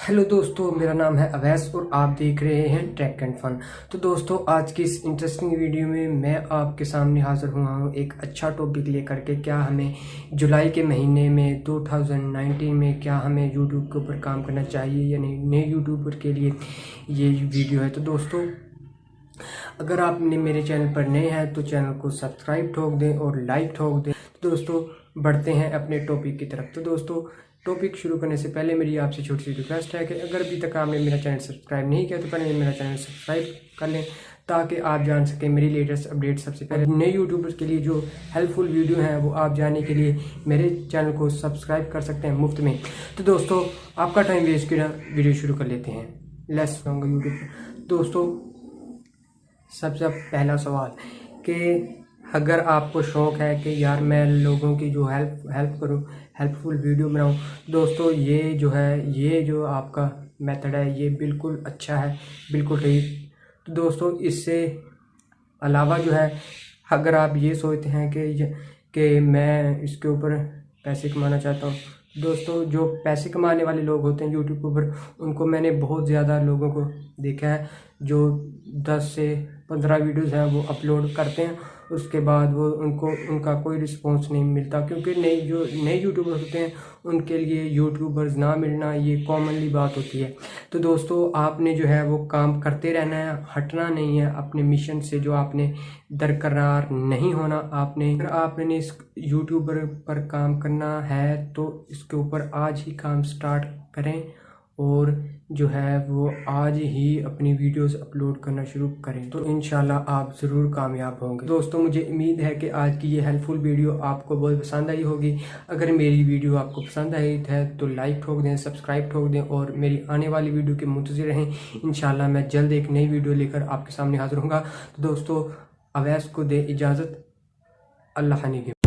Hello दोस्तों, मेरा नाम है अवैस और आप देख रहे हैं टेक एंड फन। तो दोस्तों, आज की इस इंटरेस्टिंग वीडियो में मैं आपके सामने हाजिर हुआ हूँ एक अच्छा टॉपिक लेकर के। क्या हमें जुलाई के महीने में 2019 में क्या हमें यूट्यूब के ऊपर काम करना चाहिए या नहीं, नए यूट्यूबर के लिए ये वीडियो है। तो दोस्तों, अगर आपने मेरे चैनल पर नए हैं तो चैनल को सब्सक्राइब ठोक दें और लाइक ठोक दें। तो दोस्तों, बढ़ते हैं अपने टॉपिक की तरफ। तो दोस्तों, टॉपिक शुरू करने से पहले मेरी आपसे छोटी सी रिक्वेस्ट है कि अगर अभी तक आपने मेरा चैनल सब्सक्राइब नहीं किया तो पहले मेरा चैनल सब्सक्राइब कर लें, ताकि आप जान सकें मेरी लेटेस्ट अपडेट सबसे पहले। नए यूट्यूबर्स के लिए जो हेल्पफुल वीडियो हैं वो आप जानने के लिए मेरे चैनल को सब्सक्राइब कर सकते हैं मुफ्त में। तो दोस्तों, आपका टाइम वेस्ट किया, वीडियो शुरू कर लेते हैं। Let's go YouTube. दोस्तों, सबसे पहला सवाल कि अगर आपको शौक़ है कि यार मैं लोगों की जो हेल्प करूं, हेल्पफुल वीडियो बनाऊं, दोस्तों ये जो आपका मेथड है ये बिल्कुल अच्छा है, बिल्कुल ठीक। तो दोस्तों, इससे अलावा जो है, अगर आप ये सोचते हैं कि मैं इसके ऊपर पैसे कमाना चाहता हूँ, दोस्तों जो पैसे कमाने वाले लोग होते हैं यूट्यूब के ऊपर, उनको मैंने बहुत ज़्यादा लोगों को देखा है जो 10 से 15 वीडियोज़ हैं वो अपलोड करते हैं, उसके बाद वो उनका कोई रिस्पॉन्स नहीं मिलता। क्योंकि नए यूट्यूबर्स होते हैं उनके लिए यूट्यूबर्स ना मिलना ये कॉमनली बात होती है। तो दोस्तों, आपने जो है वो काम करते रहना है, हटना नहीं है अपने मिशन से, जो आपने दरकरार नहीं होना। आपने इस यूट्यूबर पर काम करना है तो इसके ऊपर आज ही काम स्टार्ट करें और जो है वो आज ही अपनी वीडियोस अपलोड करना शुरू करें, तो इंशाल्लाह आप ज़रूर कामयाब होंगे। दोस्तों, मुझे उम्मीद है कि आज की ये हेल्पफुल वीडियो आपको बहुत पसंद आई होगी। अगर मेरी वीडियो आपको पसंद आई है तो लाइक ठोक दें, सब्सक्राइब ठोक दें और मेरी आने वाली वीडियो के मुंतज़िर रहें। इंशाल्लाह मैं जल्द एक नई वीडियो लेकर आपके सामने हाजिर होऊंगा। तो दोस्तों, अवैस को दे इजाज़त। अल्लाह हानि के।